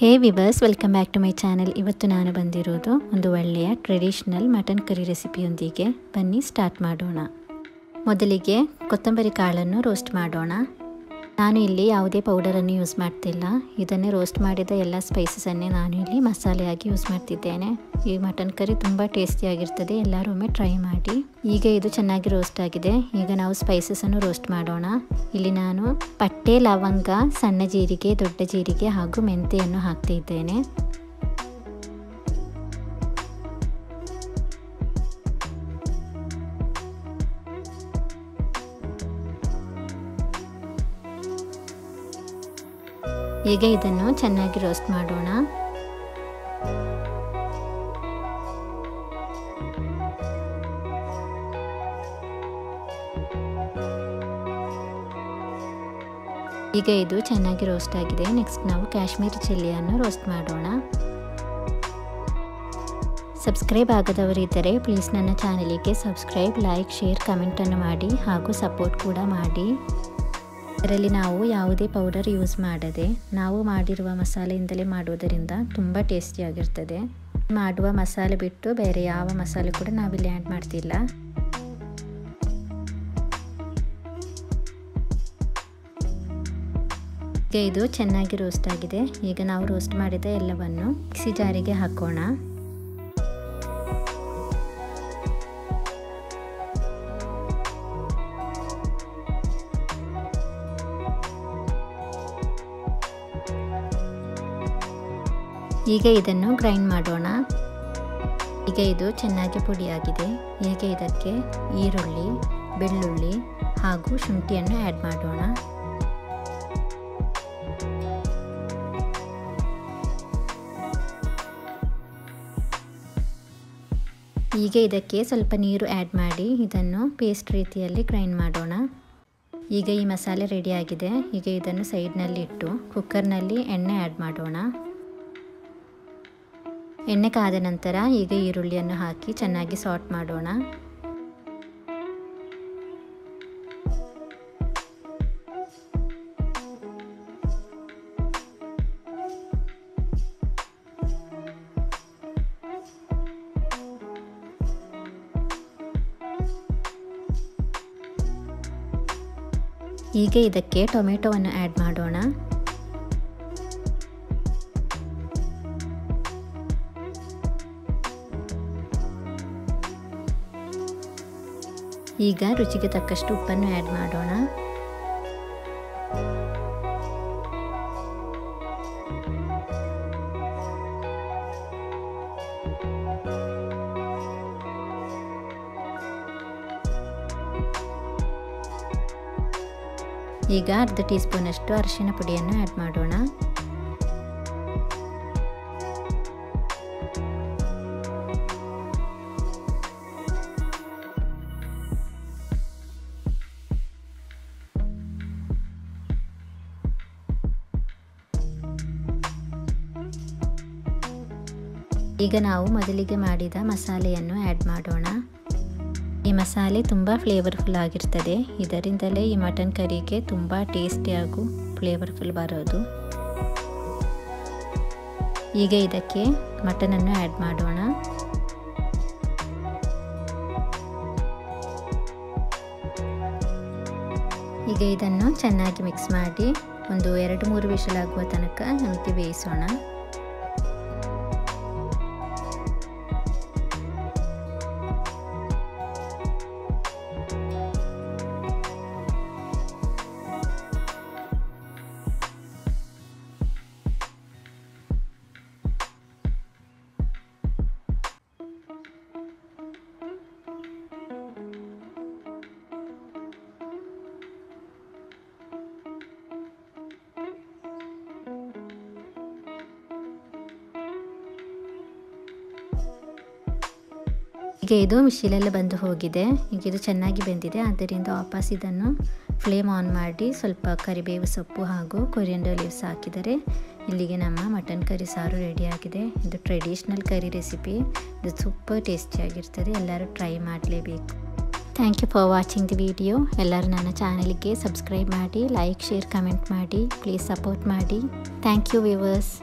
Hey viewers, welcome back to my channel. ಇವತ್ತು ನಾನು ಬಂದಿರೋದು ಒಂದು ಒಳ್ಳೆಯ ಟ್ರೆಡಿಷನಲ್ ಮಟನ್ ಕರಿ ರೆಸಿಪಿಯೊಂದಿಗೆ. ಬನ್ನಿ ಸ್ಟಾರ್ಟ್ ಮಾಡೋಣ. ಮೊದಲಿಗೆ ಕೊತ್ತಂಬರಿ ಕಾಳನ್ನು ರೋಸ್ಟ್ ಮಾಡೋಣ. ನಾನು ಇಲ್ಲಿ ಯಾವುದೇ ಪೌಡರನ್ನು ಯೂಸ್ ಮಾಡ್ತಿಲ್ಲ. ಇದನ್ನೇ ರೋಸ್ಟ್ ಮಾಡಿದ ಎಲ್ಲ ಸ್ಪೈಸಸನ್ನೇ ನಾನು ಇಲ್ಲಿ ಮಸಾಲೆಯಾಗಿ ಯೂಸ್ ಮಾಡ್ತಿದ್ದೇನೆ. ಈ ಮಟನ್ ಕರಿ ತುಂಬ ಟೇಸ್ಟಿಯಾಗಿರ್ತದೆ, ಎಲ್ಲರೂ ಒಮ್ಮೆ ಟ್ರೈ ಮಾಡಿ. ಈಗ ಇದು ಚೆನ್ನಾಗಿ ರೋಸ್ಟ್ ಆಗಿದೆ. ಈಗ ನಾವು ಸ್ಪೈಸಸನ್ನು ರೋಸ್ಟ್ ಮಾಡೋಣ. ಇಲ್ಲಿ ನಾನು ಪಟ್ಟೆ, ಲವಂಗ, ಸಣ್ಣ ಜೀರಿಗೆ, ದೊಡ್ಡ ಜೀರಿಗೆ ಹಾಗೂ ಮೆಂತೆಯನ್ನು ಹಾಕ್ತಿದ್ದೇನೆ. ಈಗ ಇದನ್ನು ಚೆನ್ನಾಗಿ ರೋಸ್ಟ್ ಮಾಡೋಣ. ಈಗ ಇದು ಚೆನ್ನಾಗಿ ರೋಸ್ಟ್ ಆಗಿದೆ. ನೆಕ್ಸ್ಟ್ ನಾವು ಕಾಶ್ಮೀರಿ ಚಿಲ್ಲಿಯನ್ನು ರೋಸ್ಟ್ ಮಾಡೋಣ. ಸಬ್ಸ್ಕ್ರೈಬ್ ಆಗದವರಿದ್ದರೆ ಪ್ಲೀಸ್ ನನ್ನ ಚಾನಲಿಗೆ ಸಬ್ಸ್ಕ್ರೈಬ್, ಲೈಕ್, ಶೇರ್, ಕಮೆಂಟನ್ನು ಮಾಡಿ ಹಾಗೂ ಸಪೋರ್ಟ್ ಕೂಡ ಮಾಡಿ. ಇದರಲ್ಲಿ ನಾವು ಯಾವುದೇ ಪೌಡರ್ ಯೂಸ್ ಮಾಡದೆ ನಾವು ಮಾಡಿರುವ ಮಸಾಲೆಯಿಂದಲೇ ಮಾಡುವುದರಿಂದ ತುಂಬ ಟೇಸ್ಟಿಯಾಗಿರ್ತದೆ. ಮಾಡುವ ಮಸಾಲೆ ಬಿಟ್ಟು ಬೇರೆ ಯಾವ ಮಸಾಲೆ ಕೂಡ ನಾವಿಲ್ಲಿ ಆ್ಯಡ್ ಮಾಡ್ತಿಲ್ಲ. ಈಗ ಇದು ಚೆನ್ನಾಗಿ ರೋಸ್ಟ್ ಆಗಿದೆ. ಈಗ ನಾವು ರೋಸ್ಟ್ ಮಾಡಿದ ಎಲ್ಲವನ್ನು ಮಿಕ್ಸಿ ಜಾರಿಗೆ ಹಾಕೋಣ. ಈಗ ಇದನ್ನು ಗ್ರೈಂಡ್ ಮಾಡೋಣ. ಈಗ ಇದು ಚೆನ್ನಾಗಿ ಪುಡಿಯಾಗಿದೆ. ಈಗ ಇದಕ್ಕೆ ಈರುಳ್ಳಿ, ಬೆಳ್ಳುಳ್ಳಿ ಹಾಗೂ ಶುಂಠಿಯನ್ನು ಆ್ಯಡ್ ಮಾಡೋಣ. ಈಗ ಇದಕ್ಕೆ ಸ್ವಲ್ಪ ನೀರು ಆ್ಯಡ್ ಮಾಡಿ ಇದನ್ನು ಪೇಸ್ಟ್ ರೀತಿಯಲ್ಲಿ ಗ್ರೈಂಡ್ ಮಾಡೋಣ. ಈಗ ಈ ಮಸಾಲೆ ರೆಡಿಯಾಗಿದೆ. ಈಗ ಇದನ್ನು ಸೈಡ್ನಲ್ಲಿ ಇಟ್ಟು ಕುಕ್ಕರ್ನಲ್ಲಿ ಎಣ್ಣೆ ಆ್ಯಡ್ ಮಾಡೋಣ. ಎಣ್ಣೆ ಕಾದ ನಂತರ ಈಗ ಈರುಳ್ಳಿಯನ್ನು ಹಾಕಿ ಚೆನ್ನಾಗಿ ಸಾಟ್ ಮಾಡೋಣ. ಈಗ ಇದಕ್ಕೆ ಟೊಮೆಟೊವನ್ನು ಆ್ಯಡ್ ಮಾಡೋಣ. ಈಗ ರುಚಿಗೆ ತಕ್ಕಷ್ಟು ಉಪ್ಪನ್ನು ಆ್ಯಡ್ ಮಾಡೋಣ. ಈಗ ಅರ್ಧ ಟೀ ಸ್ಪೂನಷ್ಟು ಅರಿಶಿನ ಪುಡಿಯನ್ನು ಆ್ಯಡ್ ಮಾಡೋಣ. ಈಗ ನಾವು ಮೊದಲಿಗೆ ಮಾಡಿದ ಮಸಾಲೆಯನ್ನು ಆ್ಯಡ್ ಮಾಡೋಣ. ಈ ಮಸಾಲೆ ತುಂಬ ಫ್ಲೇವರ್ಫುಲ್ ಆಗಿರ್ತದೆ. ಇದರಿಂದಲೇ ಈ ಮಟನ್ ಕರಿಗೆ ತುಂಬ ಟೇಸ್ಟಿ ಹಾಗೂ ಫ್ಲೇವರ್ಫುಲ್ ಬರೋದು. ಈಗ ಇದಕ್ಕೆ ಮಟನನ್ನು ಆ್ಯಡ್ ಮಾಡೋಣ. ಈಗ ಇದನ್ನು ಚೆನ್ನಾಗಿ ಮಿಕ್ಸ್ ಮಾಡಿ ಒಂದು 2-3 ವಿಷಲ್ ಆಗುವ ತನಕ ನಮಗೆ ಬೇಯಿಸೋಣ. ಈಗ ಇದು ವಿಶಿಲೆಲ್ಲ ಬಂದು ಹೋಗಿದೆ. ಈಗ ಇದು ಚೆನ್ನಾಗಿ ಬೆಂದಿದೆ. ಆದ್ದರಿಂದ ವಾಪಸ್ ಇದನ್ನು ಫ್ಲೇಮ್ ಆನ್ ಮಾಡಿ ಸ್ವಲ್ಪ ಕರಿಬೇವು ಸೊಪ್ಪು ಹಾಗೂ ಕೊರಿಯಂಡರ್ ಲೀವ್ಸ್ ಹಾಕಿದರೆ ಇಲ್ಲಿಗೆ ನಮ್ಮ ಮಟನ್ ಕರಿ ಸಾರು ರೆಡಿಯಾಗಿದೆ. ಇದು ಟ್ರೆಡಿಷನಲ್ ಕರಿ ರೆಸಿಪಿ. ಇದು ಸೂಪರ್ ಟೇಸ್ಟಿಯಾಗಿರ್ತದೆ. ಎಲ್ಲರೂ ಟ್ರೈ ಮಾಡಲೇಬೇಕು. Thank you for watching the video. ಎಲ್ಲರೂ ನನ್ನ ಚಾನಲ್ಗೆ ಸಬ್ಸ್ಕ್ರೈಬ್ ಮಾಡಿ, ಲೈಕ್, ಶೇರ್, ಕಮೆಂಟ್ ಮಾಡಿ, ಪ್ಲೀಸ್ ಸಪೋರ್ಟ್ ಮಾಡಿ. Thank you viewers.